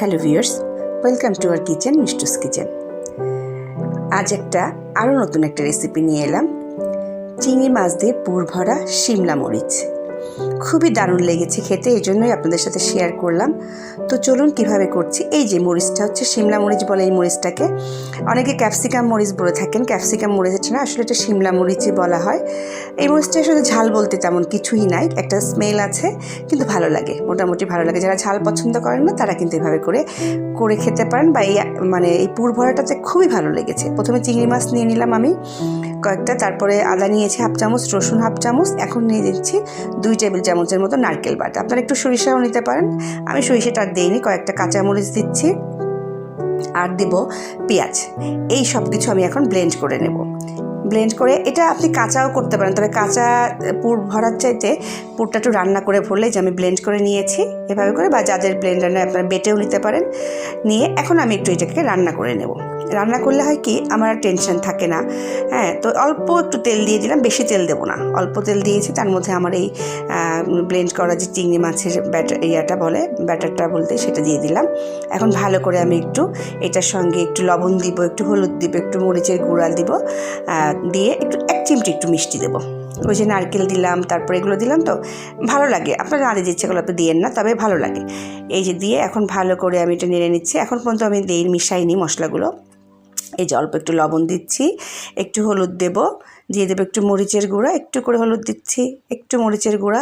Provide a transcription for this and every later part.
Hello viewers, welcome to our kitchen, Mishtu's kitchen. আজ আরও নতুন একটা রেসিপি নিয়ে এলাম। চিংড়ি মাছ দিয়ে পুর ভরা শিমলা মরিচ। খুবই দারুণ লেগেছে খেতে, এই জন্যই আপনাদের সাথে শেয়ার করলাম। তো চলুন কিভাবে করছি। এই যে মরিচটা হচ্ছে শিমলা মরিচ বলে এই মরিচটাকে, অনেকে ক্যাপসিকাম মরিচ বলে থাকেন। ক্যাপসিকাম মরিচটা না, আসলে এটা শিমলা মরিচই বলা হয়। এই মরিচটা আসলে ঝাল বলতে তেমন কিছুই নাই, একটা স্মেল আছে, কিন্তু ভালো লাগে, মোটামুটি ভালো লাগে। যারা ঝাল পছন্দ করেন না তারা কিন্তু এভাবে করে খেতে পারেন। বা এই পুর ভরাটাতে খুবই ভালো লেগেছে। প্রথমে চিংড়ি মাছ নিয়ে নিলাম আমি কয়েকটা, তারপরে আদা নিয়েছি হাফ চামচ, রসুন হাফ চামচ, এখন নিয়ে দিচ্ছি 2 টেবিল চামচের মতো নারকেল বাটা। আপনারা একটু সরিষাও নিতে পারেন, আমি সরিষাটা আর দিইনি। কয়েকটা কাঁচামরিচ দিচ্ছি আর দিব পেঁয়াজ। এই সব কিছু আমি এখন ব্লেন্ড করে নেব। ব্লেন্ড করে এটা আপনি কাঁচাও করতে পারেন, তবে কাঁচা পুর ভরার চাইতে পুরটা একটু রান্না করে ভরলে, যে আমি ব্লেন্ড করে নিয়েছি এভাবে করে, বা যাদের ব্লেন্ডার নেয় আপনারা বেটেও নিতে পারেন। নিয়ে এখন আমি একটু এটাকে রান্না করে নেব। রান্না করলে হয় কি, আমার আর টেনশন থাকে না। হ্যাঁ, তো অল্প একটু তেল দিয়ে দিলাম, বেশি তেল দেবো না, অল্প তেল দিয়েছি। তার মধ্যে আমার এই ব্লেন্ড করা যে চিংড়ি মাছের ব্যাটারটা বলতে সেটা দিয়ে দিলাম। এখন ভালো করে আমি একটু এটার সঙ্গে একটু লবণ দিব, একটু হলুদ দিব, একটু মরিচের গুঁড়া দিব, দিয়ে একটু 1 চিমটি একটু মিষ্টি দেবো। ওই যে নারকেল দিলাম, তারপরে এগুলো দিলাম, তো ভালো লাগে। আপনারা না দিতে ইচ্ছেগুলো আপনি দিয়েন না, তবে ভালো লাগে। এই যে দিয়ে এখন ভালো করে আমি এটা নেড়ে নিচ্ছি। এখন পর্যন্ত আমি মিশাইনি মশলাগুলো। এই যে অল্প একটু লবণ দিচ্ছি, একটু হলুদ দেবো, দিয়ে দেবো একটু মরিচের গুঁড়া, একটু করে হলুদ দিচ্ছি, একটু মরিচের গুঁড়া।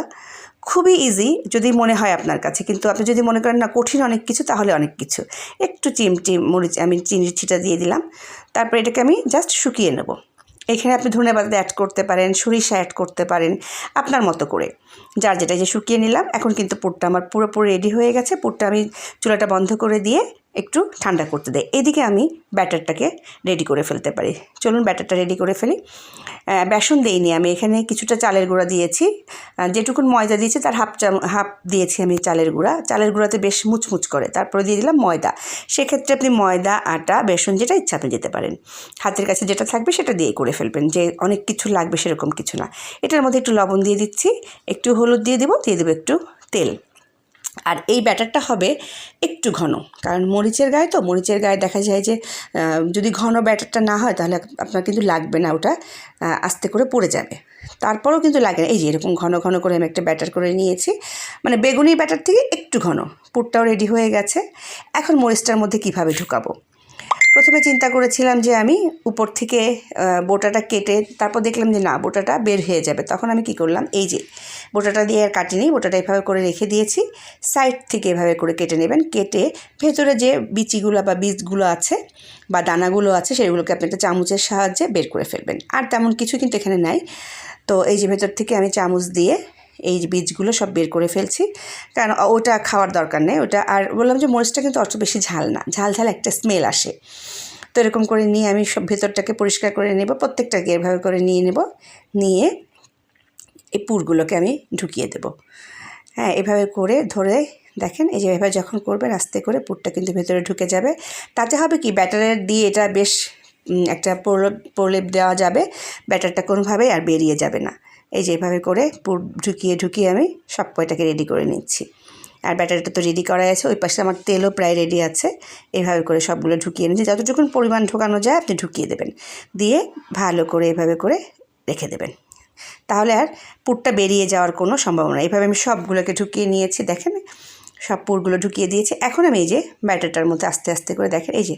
খুবই ইজি যদি মনে হয় আপনার কাছে, কিন্তু আপনি যদি মনে করেন না কঠিন অনেক কিছু, তাহলে অনেক কিছু। একটু চিমটি মরিচ আমি চিনির ছিটা দিয়ে দিলাম। তারপরে এটাকে আমি জাস্ট শুকিয়ে নেব। এখানে আপনি ধনেপাতা অ্যাড করতে পারেন, সরিষা অ্যাড করতে পারেন, আপনার মতো করে, যার যেটা। যে শুকিয়ে নিলাম। এখন কিন্তু পুরটা আমার পুরোপুরি রেডি হয়ে গেছে। পুরটা আমি চুলাটা বন্ধ করে দিয়ে একটু ঠান্ডা করতে দেয়। এদিকে আমি ব্যাটারটাকে রেডি করে ফেলতে পারি। চলুন ব্যাটারটা রেডি করে ফেলি। বেসন দিইনি আমি, এখানে কিছুটা চালের গুঁড়া দিয়েছি। যেটুকুন ময়দা দিয়েছি তার হাফ দিয়েছি আমি চালের গুঁড়া। চালের গুঁড়াতে বেশ মুচমুচ করে। তারপরে দিয়ে দিলাম ময়দা। সেক্ষেত্রে আপনি ময়দা, আটা, বেসন যেটা ইচ্ছা আপনি দিতে পারেন। হাতের কাছে যেটা থাকবে সেটা দিয়ে করে ফেলবেন, যে অনেক কিছু লাগবে সেরকম কিছু না। এটার মধ্যে একটু লবণ দিয়ে দিচ্ছি, একটু হলুদ দিয়ে দেবো একটু তেল। আর এই ব্যাটারটা হবে একটু ঘন, কারণ মরিচের গায়ে দেখা যায় যে যদি ঘন ব্যাটারটা না হয় তাহলে আপনার কিন্তু লাগবে না, ওটা আস্তে করে পড়ে যাবে। তারপরেও কিন্তু লাগে না। এই যে এরকম ঘন ঘন করে আমি একটা ব্যাটার করে নিয়েছি, মানে বেগুনি ব্যাটার থেকে একটু ঘন। পুরটাও রেডি হয়ে গেছে। এখন মরিচটার মধ্যে কিভাবে ঢুকাবো। প্রথমে চিন্তা করেছিলাম যে আমি উপর থেকে বোটাটা কেটে, তারপর দেখলাম যে না, বোটাটা বের হয়ে যাবে। তখন আমি কি করলাম, এই যে বোটাটা দিয়ে আর কাটিনি, বোটাটা এভাবে করে রেখে দিয়েছি। সাইড থেকে এভাবে করে কেটে নেবেন। কেটে ভেতরে যে বিচিগুলো বা বীজগুলো আছে বা দানাগুলো আছে, সেগুলোকে আপনি একটা চামচের সাহায্যে বের করে ফেলবেন। আর তেমন কিছু কিন্তু এখানে নাই। তো এই যে ভেতর থেকে আমি চামচ দিয়ে এই যে বীজগুলো সব বের করে ফেলছি, কারণ ওটা খাওয়ার দরকার নেই। ওটা, আর বললাম যে মরিচটা কিন্তু অত বেশি ঝাল না, ঝাল একটা স্মেল আসে। তো এরকম করে নিয়ে আমি সব ভেতরটাকে পরিষ্কার করে নেব। প্রত্যেকটাকে এভাবে করে নিয়ে এই পুরগুলোকে আমি ঢুকিয়ে দেব। হ্যাঁ, এভাবে করে ধরে দেখেন, এই যে এভাবে যখন করবেন আস্তে করে পুরটা কিন্তু ভেতরে ঢুকে যাবে। তাতে হবে কি, ব্যাটারের দিয়ে এটা বেশ একটা প্রলেপ দেওয়া যাবে, ব্যাটারটা কোনোভাবেই আর বেরিয়ে যাবে না। এই যে এভাবে করে পুর ঢুকিয়ে আমি সব কয়টাকে রেডি করে নিচ্ছি। আর ব্যাটারটা তো রেডি করা আছে, ওই পাশে আমার তেলও প্রায় রেডি আছে। এভাবে করে সবগুলো ঢুকিয়ে নিচ্ছি, যতটুকু পরিমাণ ঢোকানো যায় আপনি ঢুকিয়ে দেবেন। দিয়ে ভালো করে এভাবে করে রেখে দেবেন, তাহলে আর পুরটা বেরিয়ে যাওয়ার কোনো সম্ভাবনা। এইভাবে আমি সবগুলোকে ঢুকিয়ে নিয়েছি। দেখেন, সব পুরগুলো ঢুকিয়ে দিয়েছি। এখন আমি এই যে ব্যাটারটার মধ্যে আস্তে আস্তে করে, দেখেন এই যে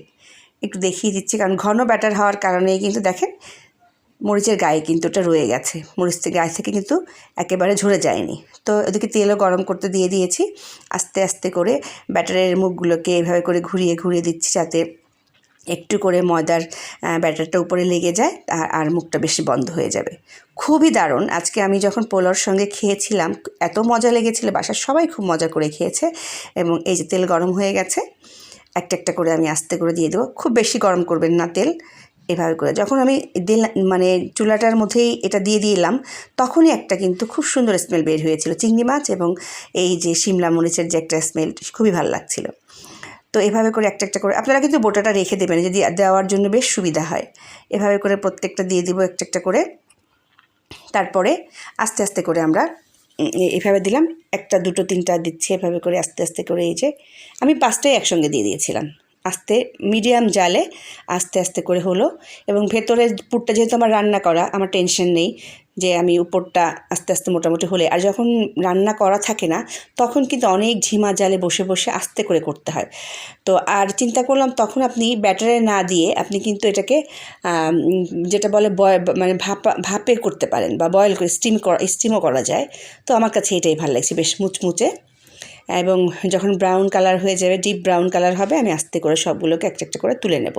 একটু দেখিয়ে দিচ্ছি, কারণ ঘন ব্যাটার হওয়ার কারণেই কিন্তু দেখেন মরিচের গায়ে কিন্তু ওটা রয়ে গেছে। মরিচের গায়ে থেকে কিন্তু একেবারে ঝরে যায়নি। তো ওদিকে তেলও গরম করতে দিয়ে দিয়েছি। আস্তে আস্তে করে ব্যাটারের মুখগুলোকে এভাবে করে ঘুরিয়ে দিচ্ছি, যাতে একটু করে ময়দার ব্যাটারটা উপরে লেগে যায় আর মুখটা বেশি বন্ধ হয়ে যাবে। খুবই দারুণ। আজকে আমি যখন পোলাওর সঙ্গে খেয়েছিলাম এত মজা লেগেছিল, বাসার সবাই খুব মজা করে খেয়েছে। এবং এই যে তেল গরম হয়ে গেছে, একটা করে আমি আস্তে করে দিয়ে দেবো। খুব বেশি গরম করবেন না তেল। এভাবে করে যখন আমি মানে চুলাটার মধ্যেই এটা দিয়ে দিলাম, তখনই একটা কিন্তু খুব সুন্দর স্মেল বের হয়েছিল চিংড়ি মাছ এবং এই যে শিমলা মরিচের যে একটা স্মেল, খুবই ভালো লাগছিল। তো এভাবে করে একটা করে আপনারা কিন্তু বোটাটা রেখে দেবেন, যদি দেওয়ার জন্য বেশ সুবিধা হয়। এভাবে করে প্রত্যেকটা দিয়ে দিব একটা করে। তারপরে আস্তে আস্তে করে আমরা এভাবে দিলাম, একটা দুটো তিনটা দিচ্ছি এভাবে করে আস্তে আস্তে করে। এই যে আমি 5টাই একসঙ্গে দিয়ে দিয়েছিলাম, আস্তে মিডিয়াম জালে আস্তে আস্তে করে হলো। এবং ভেতরের পুরটা যেহেতু আমার রান্না করা, আমার টেনশন নেই যে আমি উপরটা আস্তে আস্তে মোটামুটি হলে। আর যখন রান্না করা থাকে না তখন কিন্তু অনেক ঝিমা জালে বসে বসে আস্তে করে করতে হয়। তো আর চিন্তা করলাম তখন আপনি ব্যাটারে না দিয়ে আপনি কিন্তু এটাকে যেটা বলে মানে ভাপে করতে পারেন বা বয়েল করে স্টিমও করা যায়। তো আমার কাছে এটাই ভালো লাগছে, বেশ মুচমুচে। এবং যখন ব্রাউন কালার হয়ে যাবে, ডিপ ব্রাউন কালার হবে, আমি আস্তে করে সবগুলোকে একটা একটা করে তুলে নেব।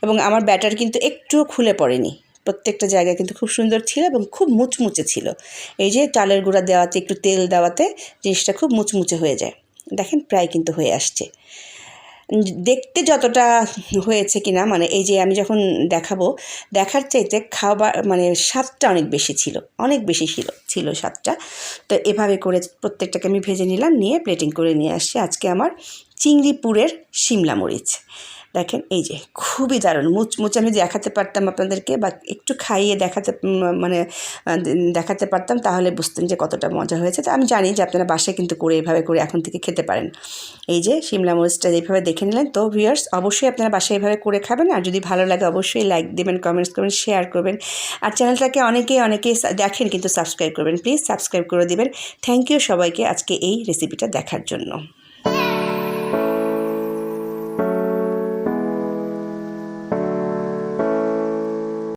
এবং আমার ব্যাটার কিন্তু একটুও খুলে পড়েনি, প্রত্যেকটা জায়গায় কিন্তু খুব সুন্দর ছিল এবং খুব মুচমুচে ছিল। এই যে চালের গুঁড়া দেওয়াতে, একটু তেল দেওয়াতে জিনিসটা খুব মুচমুচে হয়ে যায়। দেখেন প্রায় কিন্তু হয়ে আসছে। দেখতে যতটা হয়েছে কিনা, মানে এই যে আমি যখন দেখাবো, দেখার চাইতে খাবার মানে স্বাদটা অনেক বেশি ছিল, অনেক বেশি ছিল স্বাদটা। তো এভাবে করে প্রত্যেকটাকে আমি ভেজে নিলাম, নিয়ে প্লেটিং করে নিয়ে আসছি। আজকে আমার চিংড়ি পুরের শিমলা মরিচ। দেখেন এই যে খুবই দারুণ মুচমুচে। আমি দেখাতে পারতাম আপনাদেরকে, বা একটু খাইয়ে দেখাতে পারতাম, তাহলে বুঝতেন যে কতটা মজা হয়েছে। তো আমি জানি যে আপনারা বাসায় কিন্তু করে এভাবে করে এখন থেকে খেতে পারেন। এই যে শিমলা মরিচটা এইভাবে দেখে নিলেন। তো ভিউয়ার্স, অবশ্যই আপনারা বাসায় এভাবে করে খাবেন। আর যদি ভালো লাগে অবশ্যই লাইক দেবেন, কমেন্টস করবেন, শেয়ার করবেন। আর চ্যানেলটাকে অনেকেই দেখেন কিন্তু সাবস্ক্রাইব করবেন, প্লিজ সাবস্ক্রাইব করে দিবেন। থ্যাংক ইউ সবাইকে আজকে এই রেসিপিটা দেখার জন্য।